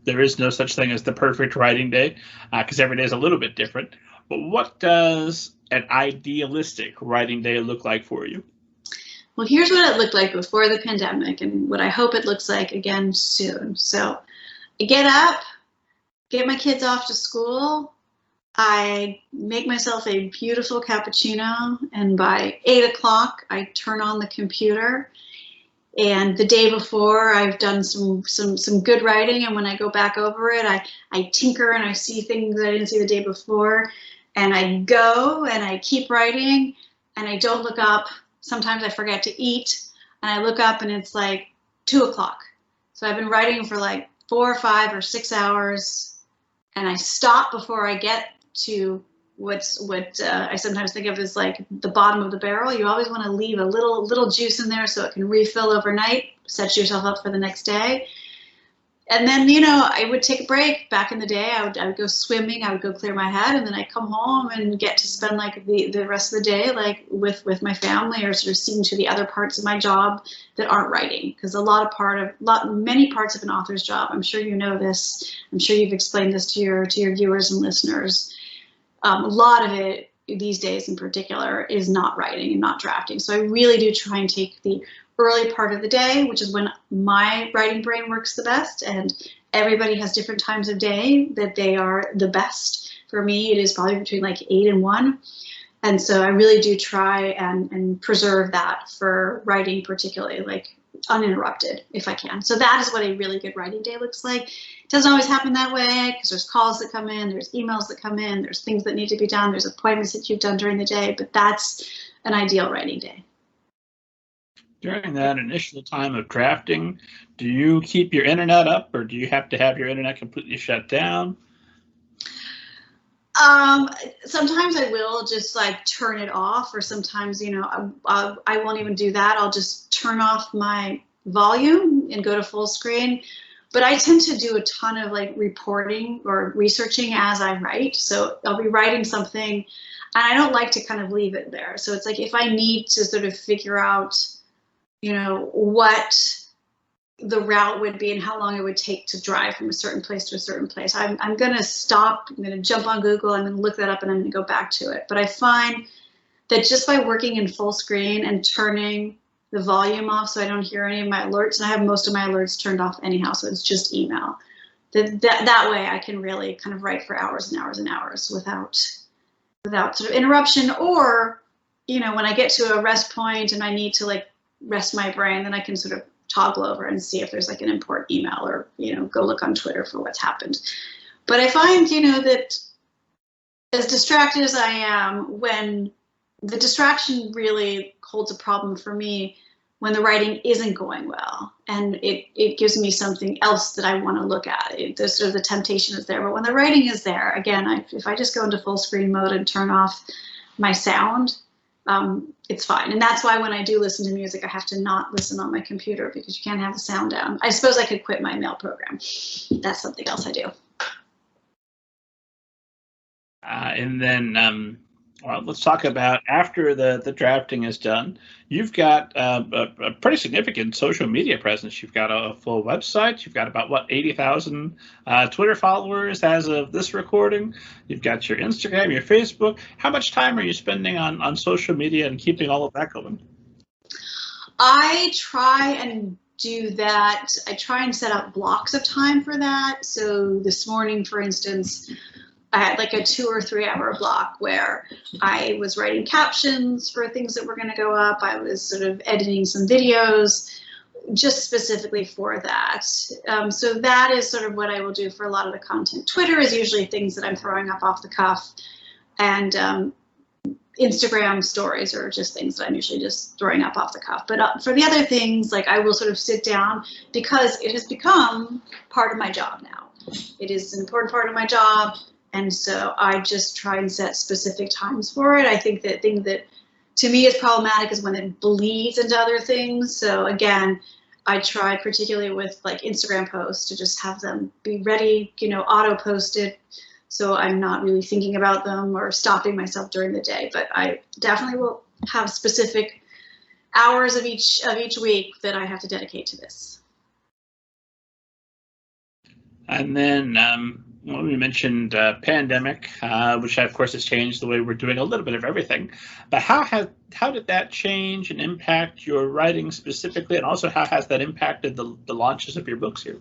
There is no such thing as the perfect writing day, because every day is a little bit different. But what does an idealistic writing day look like for you? Well, here's what it looked like before the pandemic and what I hope it looks like again soon. So I get up, get my kids off to school, I make myself a beautiful cappuccino, and by 8 o'clock I turn on the computer. And the day before, I've done some good writing, and when I go back over it, I tinker and I see things that I didn't see the day before, and I go and I keep writing, and I don't look up. Sometimes I forget to eat, and I look up and it's like 2 o'clock. So I've been writing for like 4 or 5 or 6 hours, and I stop before I get to what I sometimes think of as like the bottom of the barrel. You always want to leave a little juice in there so it can refill overnight, set yourself up for the next day. And then, I would take a break. Back in the day, I would go swimming, I would go clear my head, and then I'd come home and get to spend like the rest of the day like with my family, or sort of seeing to the other parts of my job that aren't writing. Because many parts of an author's job, I'm sure you know this, I'm sure you've explained this to your viewers and listeners. A lot of it these days in particular is not writing and not drafting. So I really do try and take the early part of the day, which is when my writing brain works the best, and everybody has different times of day that they are the best. For me, it is probably between like 8 and 1. And so I really do try and preserve that for writing, particularly like uninterrupted if I can. So that is what a really good writing day looks like. It doesn't always happen that way because there's calls that come in, there's emails that come in, there's things that need to be done, there's appointments that you've done during the day, but that's an ideal writing day. During that initial time of drafting, do you keep your internet up, or do you have to have your internet completely shut down? Sometimes I will just like turn it off, or sometimes, I won't even do that. I'll just turn off my volume and go to full screen. But I tend to do a ton of like reporting or researching as I write. So I'll be writing something and I don't like to kind of leave it there. So it's like if I need to sort of figure out, what the route would be and how long it would take to drive from a certain place to a certain place, I'm going to stop, I'm going to jump on Google, I'm going to look that up, and I'm going to go back to it. But I find that just by working in full screen and turning the volume off so I don't hear any of my alerts, and I have most of my alerts turned off anyhow, so it's just email, that way I can really kind of write for hours and hours and hours without sort of interruption. Or, when I get to a rest point and I need to like rest my brain, then I can sort of toggle over and see if there's like an important email, or go look on Twitter for what's happened. But I find that as distracted as I am, when the distraction really holds a problem for me when the writing isn't going well, and it gives me something else that I want to look at. There's sort of the temptation is there, but when the writing is there, again, if I just go into full screen mode and turn off my sound, it's fine. And that's why when I do listen to music, I have to not listen on my computer, because you can't have the sound down. I suppose I could quit my mail program. That's something else I do. And then let's talk about after the drafting is done. You've got a pretty significant social media presence. You've got a full website. You've got about 80,000 Twitter followers as of this recording. You've got your Instagram, your Facebook. How much time are you spending on social media and keeping all of that going? I try and do that. I try and set up blocks of time for that. So this morning, for instance, I had like a 2 or 3 hour block where I was writing captions for things that were going to go up. I was sort of editing some videos just specifically for that. So that is sort of what I will do for a lot of the content. Twitter is usually things that I'm throwing up off the cuff, and Instagram stories are just things that I'm usually just throwing up off the cuff. But for the other things, like I will sort of sit down, because it has become part of my job now. It is an important part of my job. And so I just try and set specific times for it. I think that thing that to me is problematic is when it bleeds into other things. So again, I try particularly with like Instagram posts to just have them be ready, auto posted. So I'm not really thinking about them or stopping myself during the day. But I definitely will have specific hours of each week that I have to dedicate to this. And then well, we mentioned pandemic, which of course has changed the way we're doing a little bit of everything. But how did that change and impact your writing specifically, and also how has that impacted the launches of your books here?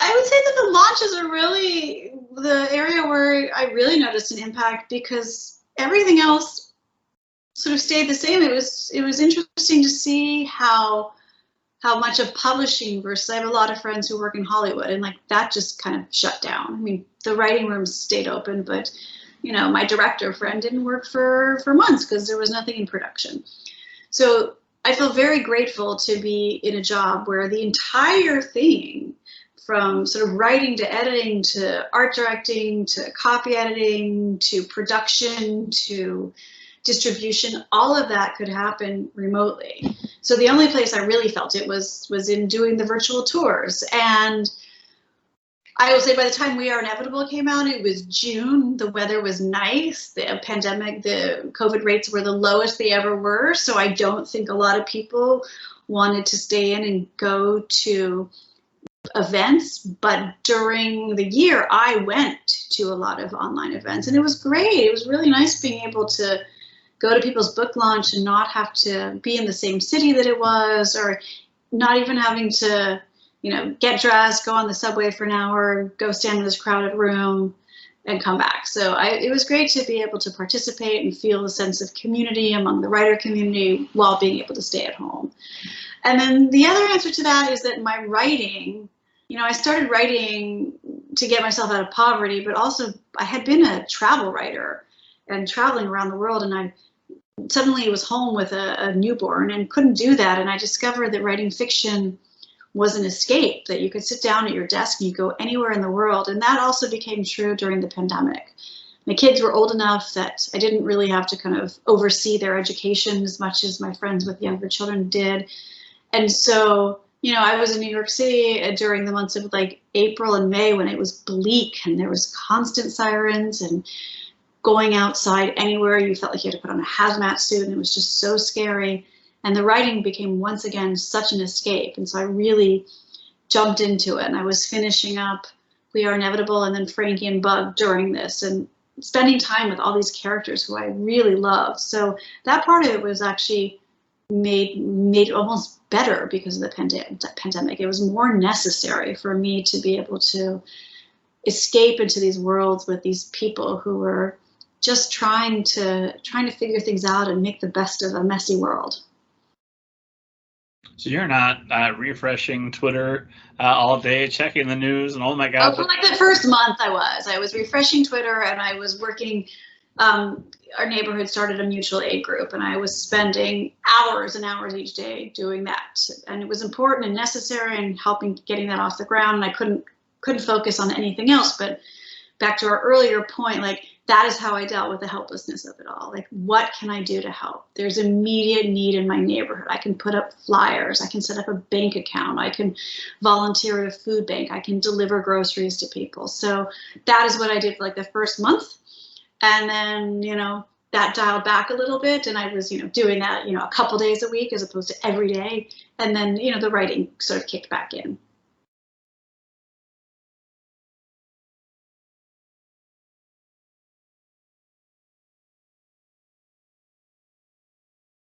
I would say that the launches are really the area where I really noticed an impact, because everything else sort of stayed the same. It was interesting to see how much of publishing versus, I have a lot of friends who work in Hollywood, and like that just kind of shut down. I mean, the writing rooms stayed open, but you know, my director friend didn't work for months because there was nothing in production. So I feel very grateful to be in a job where the entire thing, from sort of writing to editing to art directing to copy editing to production to distribution, all of that could happen remotely. So the only place I really felt it was in doing the virtual tours. And I will say by the time We Are Inevitable came out, it was June. The weather was nice. The pandemic, the COVID rates were the lowest they ever were. So I don't think a lot of people wanted to stay in and go to events. But during the year, I went to a lot of online events, and it was great. It was really nice being able to go to people's book launch and not have to be in the same city that it was, or not even having to, you know, get dressed, go on the subway for an hour, go stand in this crowded room and come back. So it was great to be able to participate and feel the sense of community among the writer community while being able to stay at home. And then the other answer to that is that my writing, you know, I started writing to get myself out of poverty, but also I had been a travel writer and traveling around the world, and I suddenly was home with a newborn and couldn't do that. And I discovered that writing fiction was an escape, that you could sit down at your desk and you go anywhere in the world. And that also became true during the pandemic. My kids were old enough that I didn't really have to kind of oversee their education as much as my friends with younger children did. And so, you know, I was in New York City during the months of like April and May when it was bleak and there was constant sirens, and going outside anywhere, you felt like you had to put on a hazmat suit, and it was just so scary. And the writing became once again such an escape. And so I really jumped into it, and I was finishing up We Are Inevitable and then Frankie and Bug during this, and spending time with all these characters who I really loved. So that part of it was actually made almost better because of the pandemic. It was more necessary for me to be able to escape into these worlds with these people who were just trying to figure things out and make the best of a messy world. So you're not refreshing Twitter all day, checking the news, and oh my God. Oh, for like the first month I was refreshing Twitter, and I was working, our neighborhood started a mutual aid group, and I was spending hours and hours each day doing that. And it was important and necessary and helping getting that off the ground, and I couldn't focus on anything else. But back to our earlier point, like that is how I dealt with the helplessness of it all. Like, what can I do to help? There's immediate need in my neighborhood. I can put up flyers. I can set up a bank account. I can volunteer at a food bank. I can deliver groceries to people. So that is what I did for like the first month. And then, you know, that dialed back a little bit, and I was, you know, doing that, you know, a couple days a week as opposed to every day. And then, you know, the writing sort of kicked back in.